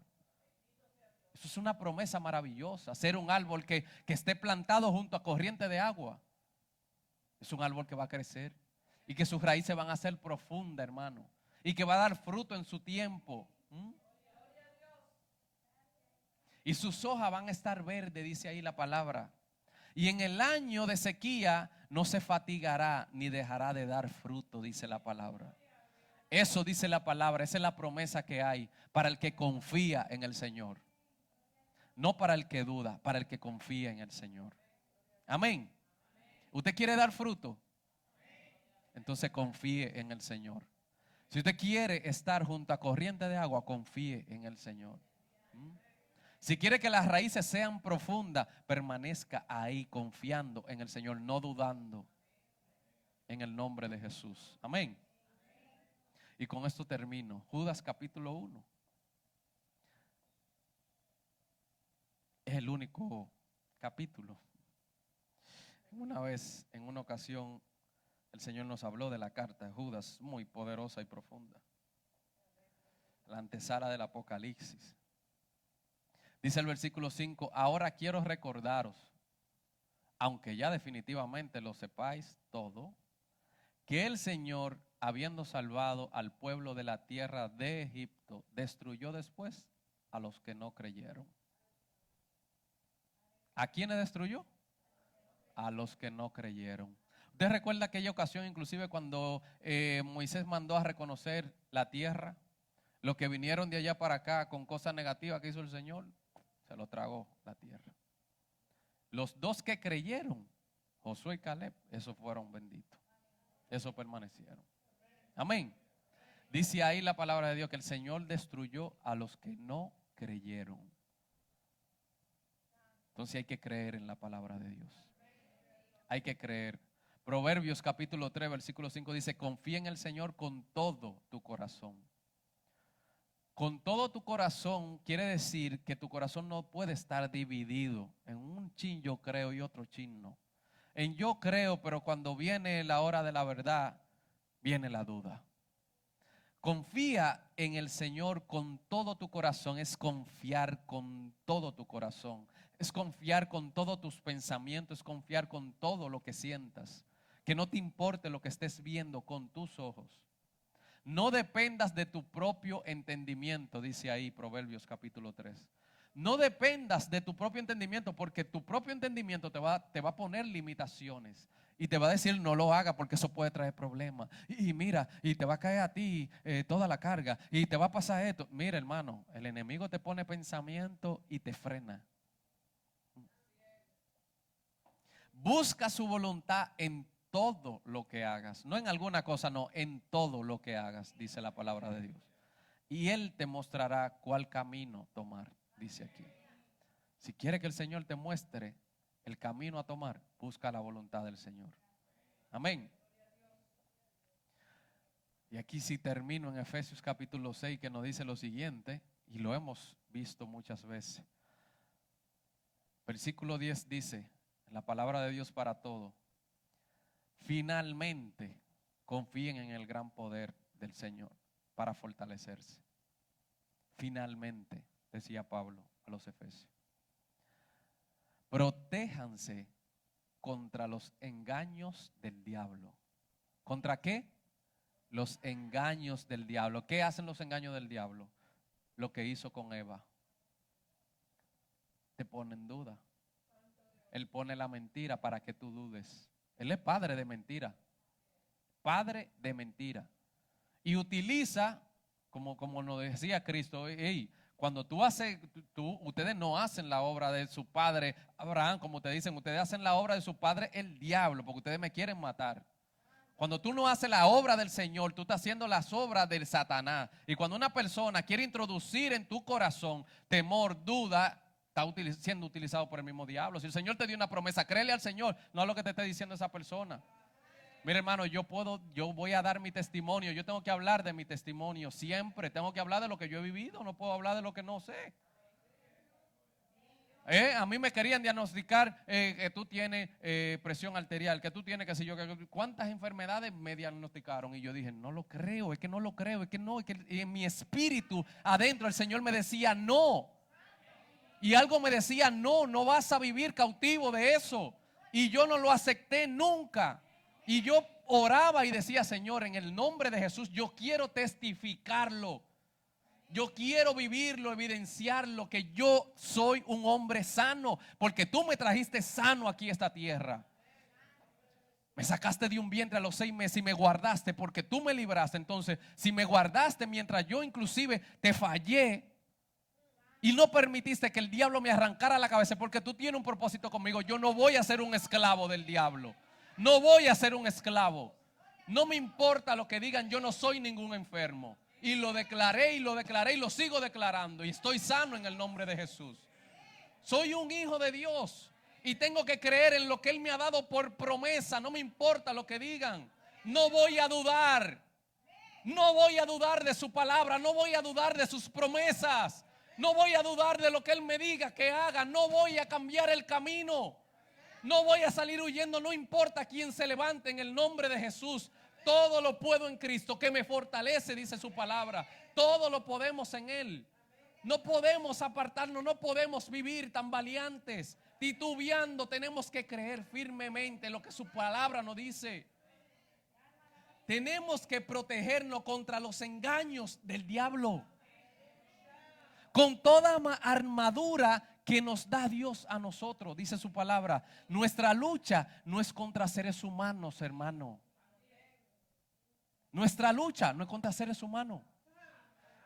Speaker 1: Eso es una promesa maravillosa, ser un árbol que esté plantado junto a corriente de agua. Es un árbol que va a crecer y que sus raíces van a ser profundas, hermano, y que va a dar fruto en su tiempo. Y sus hojas van a estar verdes, dice ahí la palabra. Y en el año de sequía no se fatigará ni dejará de dar fruto, dice la palabra. Eso dice la palabra, esa es la promesa que hay para el que confía en el Señor. No para el que duda, para el que confía en el Señor. Amén. ¿Usted quiere dar fruto? Entonces confíe en el Señor. Si usted quiere estar junto a corriente de agua, confíe en el Señor. Si quiere que las raíces sean profundas, permanezca ahí confiando en el Señor, no dudando, en el nombre de Jesús. Amén. Y con esto termino. Judas capítulo 1. Es el único capítulo. Una vez, en una ocasión, el Señor nos habló de la carta de Judas, muy poderosa y profunda. La antesala del Apocalipsis. Dice el versículo 5, ahora quiero recordaros, aunque ya definitivamente lo sepáis todo, que el Señor, habiendo salvado al pueblo de la tierra de Egipto, destruyó después a los que no creyeron. ¿A quiénes destruyó? A los que no creyeron. ¿Usted recuerda aquella ocasión inclusive cuando Moisés mandó a reconocer la tierra? Los que vinieron de allá para acá con cosas negativas que hizo el Señor, se lo tragó la tierra. Los dos que creyeron, Josué y Caleb, esos fueron benditos. Esos permanecieron. Amén. Dice ahí la palabra de Dios que el Señor destruyó a los que no creyeron. Entonces hay que creer en la palabra de Dios. Hay que creer. Proverbios capítulo 3, versículo 5 dice, confía en el Señor con todo tu corazón. Con todo tu corazón quiere decir que tu corazón no puede estar dividido en un chin yo creo y otro chin no. En yo creo, pero cuando viene la hora de la verdad, viene la duda. Confía en el Señor con todo tu corazón, es confiar con todo tu corazón, es confiar con todos tus pensamientos, es confiar con todo lo que sientas, que no te importe lo que estés viendo con tus ojos. No dependas de tu propio entendimiento, dice ahí Proverbios capítulo 3. No dependas de tu propio entendimiento, porque tu propio entendimiento te va a poner limitaciones y te va a decir no lo haga porque eso puede traer problemas. Y mira, y te va a caer a ti toda la carga y te va a pasar esto. Mira, hermano, el enemigo te pone pensamiento y te frena. Busca su voluntad en todo lo que hagas, no en alguna cosa, no, en todo lo que hagas, dice la palabra de Dios. Y Él te mostrará cuál camino tomar, dice aquí. Si quiere que el Señor te muestre el camino a tomar, busca la voluntad del Señor. Amén. Y aquí sí termino en Efesios capítulo 6, que nos dice lo siguiente, y lo hemos visto muchas veces. Versículo 10 dice, la palabra de Dios para todo. Finalmente, confíen en el gran poder del Señor para fortalecerse. Finalmente, decía Pablo, a los Efesios. Protéjanse contra los engaños del diablo. ¿Contra qué? Los engaños del diablo. ¿Qué hacen los engaños del diablo? Lo que hizo con Eva. Te pone en duda. Él pone la mentira para que tú dudes. Él es padre de mentira. Padre de mentira. Y utiliza, como nos decía Cristo, hey, cuando ustedes no hacen la obra de su padre Abraham, como te dicen, ustedes hacen la obra de su padre el diablo, porque ustedes me quieren matar. Cuando tú no haces la obra del Señor, tú estás haciendo las obras del Satanás. Y cuando una persona quiere introducir en tu corazón temor, duda, está siendo utilizado por el mismo diablo. Si el Señor te dio una promesa, créele al Señor, no a lo que te esté diciendo esa persona. Mira, hermano, yo voy a dar mi testimonio. Yo tengo que hablar de mi testimonio siempre. Tengo que hablar de lo que yo he vivido. No puedo hablar de lo que no sé. A mí me querían diagnosticar que tú tienes presión arterial, que tú tienes, qué sé yo, cuántas enfermedades me diagnosticaron. Y yo dije, no lo creo, es que no lo creo, es que no, es que en mi espíritu adentro el Señor me decía no. Y algo me decía, no vas a vivir cautivo de eso. Y yo no lo acepté nunca. Y yo oraba y decía, Señor, en el nombre de Jesús, yo quiero testificarlo. Yo quiero vivirlo, evidenciarlo, que yo soy un hombre sano, porque tú me trajiste sano aquí a esta tierra. Me sacaste de un vientre a los 6 meses y me guardaste porque tú me libraste. Entonces, si me guardaste mientras yo inclusive te fallé y no permitiste que el diablo me arrancara la cabeza, porque tú tienes un propósito conmigo, yo no voy a ser un esclavo del diablo. No voy a ser un esclavo. No me importa lo que digan, yo no soy ningún enfermo. Y lo declaré y lo declaré y lo sigo declarando. Y estoy sano en el nombre de Jesús. Soy un hijo de Dios. Y tengo que creer en lo que Él me ha dado por promesa. No me importa lo que digan. No voy a dudar. No voy a dudar de su palabra. No voy a dudar de sus promesas. No voy a dudar de lo que Él me diga que haga. No voy a cambiar el camino. No voy a salir huyendo, no importa quién se levante en el nombre de Jesús. Todo lo puedo en Cristo que me fortalece, dice su palabra. Todo lo podemos en Él. No podemos apartarnos, no podemos vivir tan valiantes, titubeando. Tenemos que creer firmemente lo que su palabra nos dice. Tenemos que protegernos contra los engaños del diablo. Con toda armadura que nos da Dios a nosotros, dice su palabra. Nuestra lucha no es contra seres humanos, hermano. Nuestra lucha no es contra seres humanos.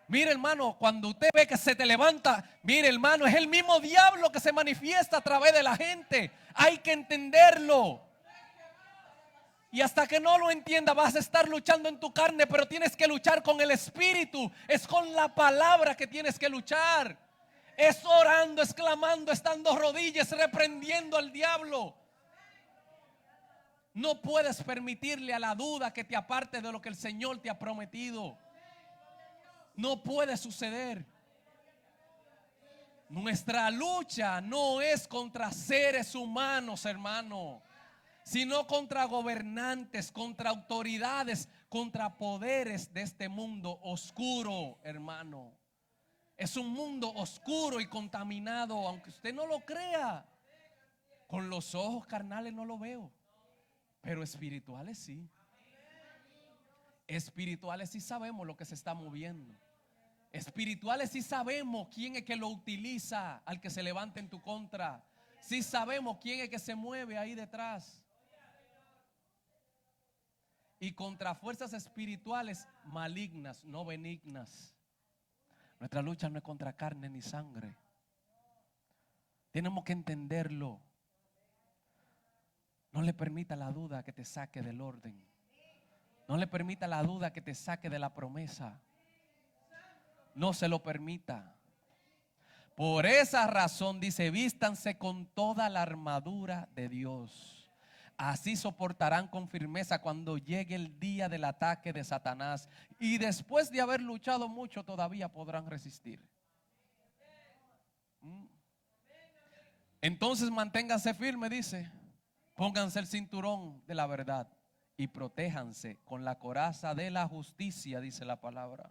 Speaker 1: Mire, hermano, cuando usted ve que se te levanta, mire, hermano, es el mismo diablo que se manifiesta a través de la gente. Hay que entenderlo. Y hasta que no lo entienda, vas a estar luchando en tu carne, pero tienes que luchar con el Espíritu. Es con la palabra que tienes que luchar. Es orando, exclamando, estando rodillas, reprendiendo al diablo. No puedes permitirle a la duda que te aparte de lo que el Señor te ha prometido. No puede suceder. Nuestra lucha no es contra seres humanos, hermano, sino contra gobernantes, contra autoridades, contra poderes de este mundo oscuro, hermano. Es un mundo oscuro y contaminado, aunque usted no lo crea. Con los ojos carnales no lo veo, pero espirituales sí. Espirituales sí sabemos lo que se está moviendo. Espirituales sí sabemos quién es que lo utiliza al que se levanta en tu contra. Sí sabemos quién es que se mueve ahí detrás. Y contra fuerzas espirituales malignas, no benignas. Nuestra lucha no es contra carne ni sangre. Tenemos que entenderlo. No le permita la duda que te saque del orden. No le permita la duda que te saque de la promesa. No se lo permita. Por esa razón dice, vístanse con toda la armadura de Dios. Así soportarán con firmeza cuando llegue el día del ataque de Satanás. Y después de haber luchado mucho, todavía podrán resistir. Entonces manténganse firmes, dice. Pónganse el cinturón de la verdad y protéjanse con la coraza de la justicia, dice la palabra.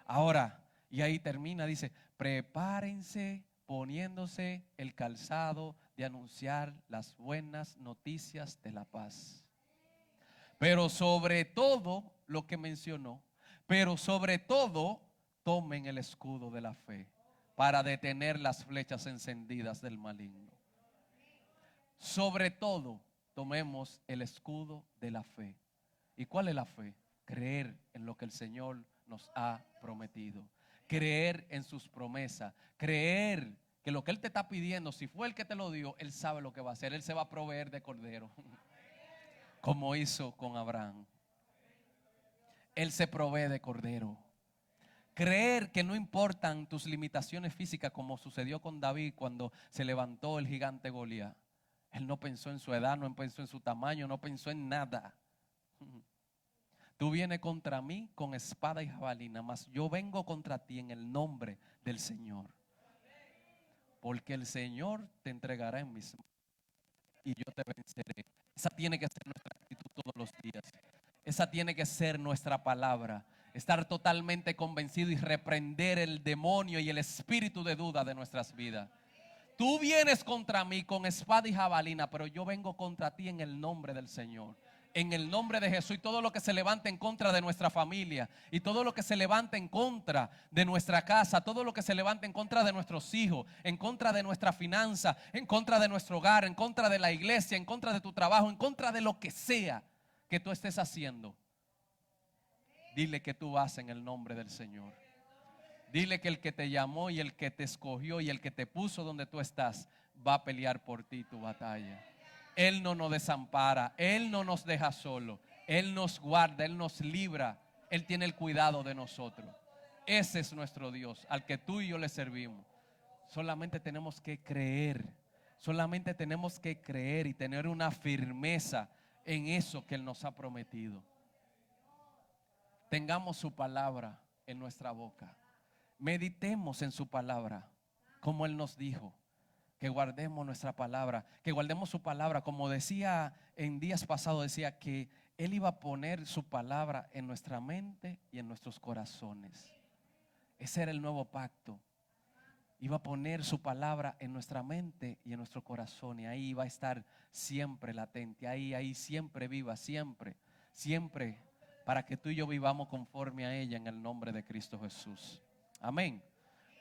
Speaker 1: Ahora, Y ahí termina, dice, prepárense poniéndose el calzado de anunciar las buenas noticias de la paz. Pero sobre todo, lo que mencionó, pero sobre todo, tomen el escudo de la fe para detener las flechas encendidas del maligno. Sobre todo, tomemos el escudo de la fe. ¿Y cuál es la fe? Creer en lo que el Señor nos ha prometido. Creer en sus promesas. Creer que lo que Él te está pidiendo, si fue el que te lo dio, Él sabe lo que va a hacer. Él se va a proveer de cordero, como hizo con Abraham. Él se provee de cordero. Creer que no importan tus limitaciones físicas, como sucedió con David cuando se levantó el gigante Goliat. Él no pensó en su edad, no pensó en su tamaño, no pensó en nada. Tú vienes contra mí con espada y jabalina, mas yo vengo contra ti en el nombre del Señor. Porque el Señor te entregará en mis manos y yo te venceré. Esa tiene que ser nuestra actitud todos los días. Esa tiene que ser nuestra palabra. Estar totalmente convencido y reprender el demonio y el espíritu de duda de nuestras vidas. Tú vienes contra mí con espada y jabalina, pero yo vengo contra ti en el nombre del Señor. En el nombre de Jesús. Y todo lo que se levante en contra de nuestra familia, y todo lo que se levante en contra de nuestra casa, todo lo que se levante en contra de nuestros hijos, en contra de nuestra finanza, en contra de nuestro hogar, en contra de la iglesia, en contra de tu trabajo, en contra de lo que sea que tú estés haciendo, dile que tú vas en el nombre del Señor. Dile que el que te llamó y el que te escogió y el que te puso donde tú estás va a pelear por ti tu batalla. Él no nos desampara, Él no nos deja solo, Él nos guarda, Él nos libra, Él tiene el cuidado de nosotros. Ese es nuestro Dios, al que tú y yo le servimos. Solamente tenemos que creer, solamente tenemos que creer y tener una firmeza en eso que Él nos ha prometido. Tengamos su palabra en nuestra boca. Meditemos en su palabra, como Él nos dijo, que guardemos nuestra palabra, que guardemos su palabra. Como decía en días pasados, decía que Él iba a poner su palabra en nuestra mente y en nuestros corazones. Ese era el nuevo pacto. Iba a poner su palabra en nuestra mente y en nuestro corazón, y ahí iba a estar siempre latente, ahí siempre viva, siempre, para que tú y yo vivamos conforme a ella en el nombre de Cristo Jesús. Amén.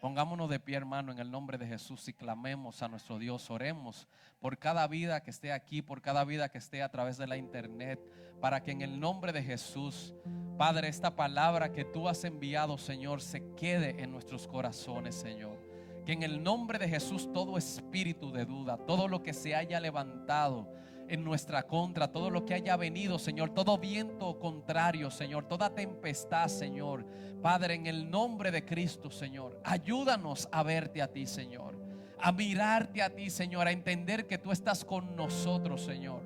Speaker 1: Pongámonos de pie, hermano, en el nombre de Jesús y clamemos a nuestro Dios. Oremos por cada vida que esté aquí, por cada vida que esté a través de la internet, para que en el nombre de Jesús, Padre, esta palabra que tú has enviado, Señor, se quede en nuestros corazones, Señor. Que en el nombre de Jesús todo espíritu de duda, todo lo que se haya levantado en nuestra contra, todo lo que haya venido, Señor, todo viento contrario, Señor, toda tempestad, Señor, Padre, en el nombre de Cristo, Señor, ayúdanos a verte a ti, Señor, a mirarte a ti, Señor, a entender que tú estás con nosotros, Señor.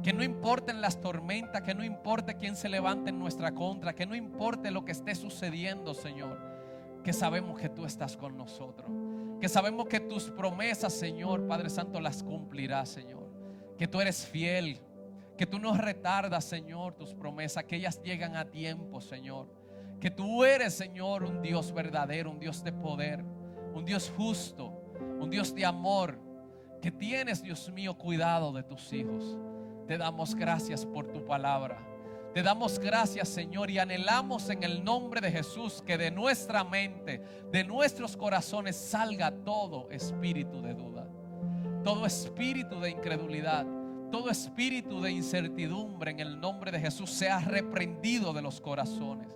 Speaker 1: Que no importen las tormentas, que no importe quién se levante en nuestra contra, que no importe lo que esté sucediendo, Señor, que sabemos que tú estás con nosotros, que sabemos que tus promesas, Señor, Padre Santo, las cumplirás, Señor. Que tú eres fiel, que tú no retardas, Señor, tus promesas, que ellas llegan a tiempo, Señor. Que tú eres, Señor, un Dios verdadero, un Dios de poder, un Dios justo, un Dios de amor, que tienes, Dios mío, cuidado de tus hijos. Te damos gracias por tu palabra. Te damos gracias, Señor, y anhelamos en el nombre de Jesús que de nuestra mente, de nuestros corazones salga todo espíritu de duda, todo espíritu de incredulidad, todo espíritu de incertidumbre en el nombre de Jesús sea reprendido de los corazones.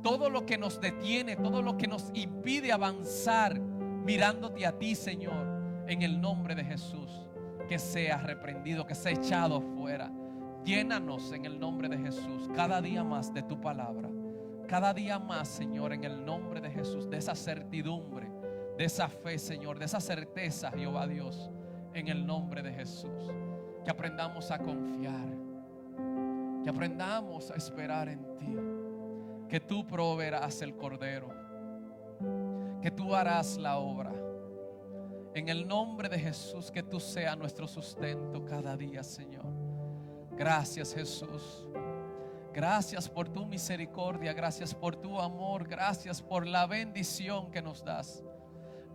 Speaker 1: Todo lo que nos detiene, todo lo que nos impide avanzar mirándote a ti, Señor, en el nombre de Jesús, que sea reprendido, que sea echado fuera. Llénanos en el nombre de Jesús cada día más de tu palabra, cada día más, Señor, en el nombre de Jesús, de esa certidumbre, de esa fe, Señor, de esa certeza, Jehová Dios, en el nombre de Jesús. Que aprendamos a confiar, que aprendamos a esperar en ti, que tú proveerás el cordero, que tú harás la obra. En el nombre de Jesús, que tú seas nuestro sustento cada día, Señor. Gracias, Jesús. Gracias por tu misericordia, gracias por tu amor, gracias por la bendición que nos das.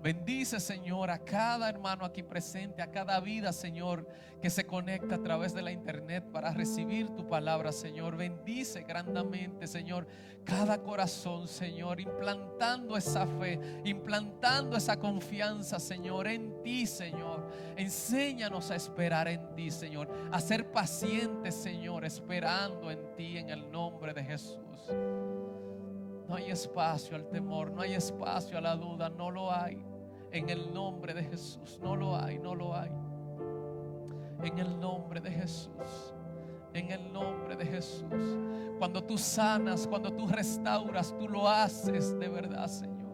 Speaker 1: Bendice, Señor, a cada hermano aquí presente, a cada vida, Señor, que se conecta a través de la internet para recibir tu palabra, Señor. Bendice grandemente, Señor, cada corazón, Señor, implantando esa fe, implantando esa confianza, Señor, en ti, Señor. Enséñanos a esperar en ti, Señor, a ser pacientes, Señor, esperando en ti, en el nombre de Jesús. No hay espacio al temor, no hay espacio a la duda, no lo hay. En el nombre de Jesús, no lo hay, no lo hay. En el nombre de Jesús, en el nombre de Jesús. Cuando tú sanas, cuando tú restauras, tú lo haces de verdad, Señor.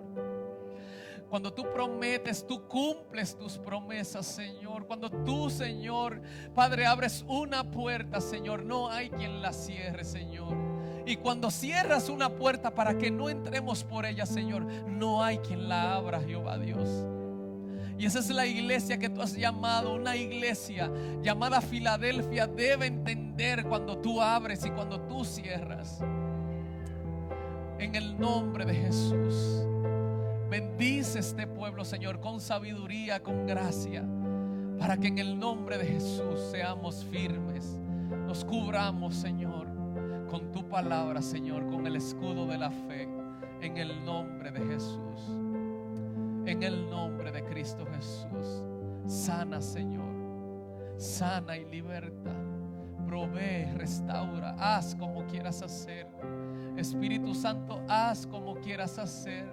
Speaker 1: Cuando tú prometes, tú cumples tus promesas, Señor. Cuando tú, Señor, Padre, abres una puerta, Señor, no hay quien la cierre, Señor. Y cuando cierras una puerta para que no entremos por ella, Señor, no hay quien la abra, Jehová Dios. Y esa es la iglesia que tú has llamado, una iglesia llamada Filadelfia. Debe entender cuando tú abres y cuando tú cierras. En el nombre de Jesús, bendice este pueblo, Señor, con sabiduría, con gracia, para que en el nombre de Jesús seamos firmes, nos cubramos, Señor, con tu palabra, Señor, con el escudo de la fe, en el nombre de Jesús, en el nombre de Cristo Jesús. Sana, Señor, sana y liberta, provee, restaura, haz como quieras hacer. Espíritu Santo, haz como quieras hacer,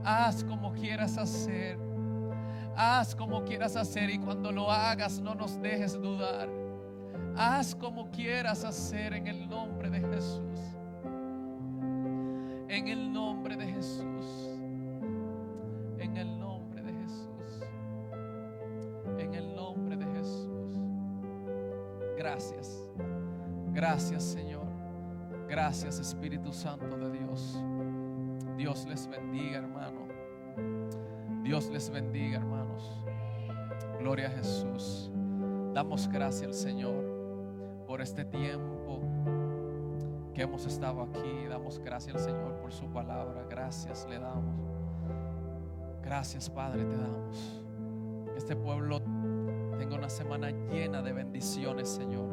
Speaker 1: haz como quieras hacer, haz como quieras hacer, y cuando lo hagas no nos dejes dudar. Haz como quieras hacer en el nombre de Jesús. En el nombre de Jesús. En el nombre de Jesús. En el nombre de Jesús. Gracias. Gracias, Señor. Gracias, Espíritu Santo de Dios. Dios les bendiga, hermano. Dios les bendiga, hermanos. Gloria a Jesús. Damos gracias al Señor por este tiempo que hemos estado aquí. Damos gracias al Señor por su palabra. Gracias le damos. Gracias, Padre, te damos. Que este pueblo tenga una semana llena de bendiciones, Señor.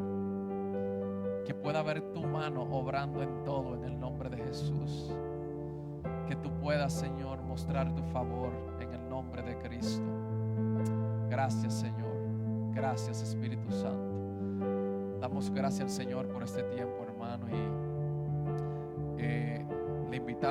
Speaker 1: Que pueda ver tu mano obrando en todo, en el nombre de Jesús. Que tú puedas, Señor, mostrar tu favor en el nombre de Cristo. Gracias, Señor. Gracias, Espíritu Santo. Damos gracias al Señor por este tiempo, hermano, y le invitamos.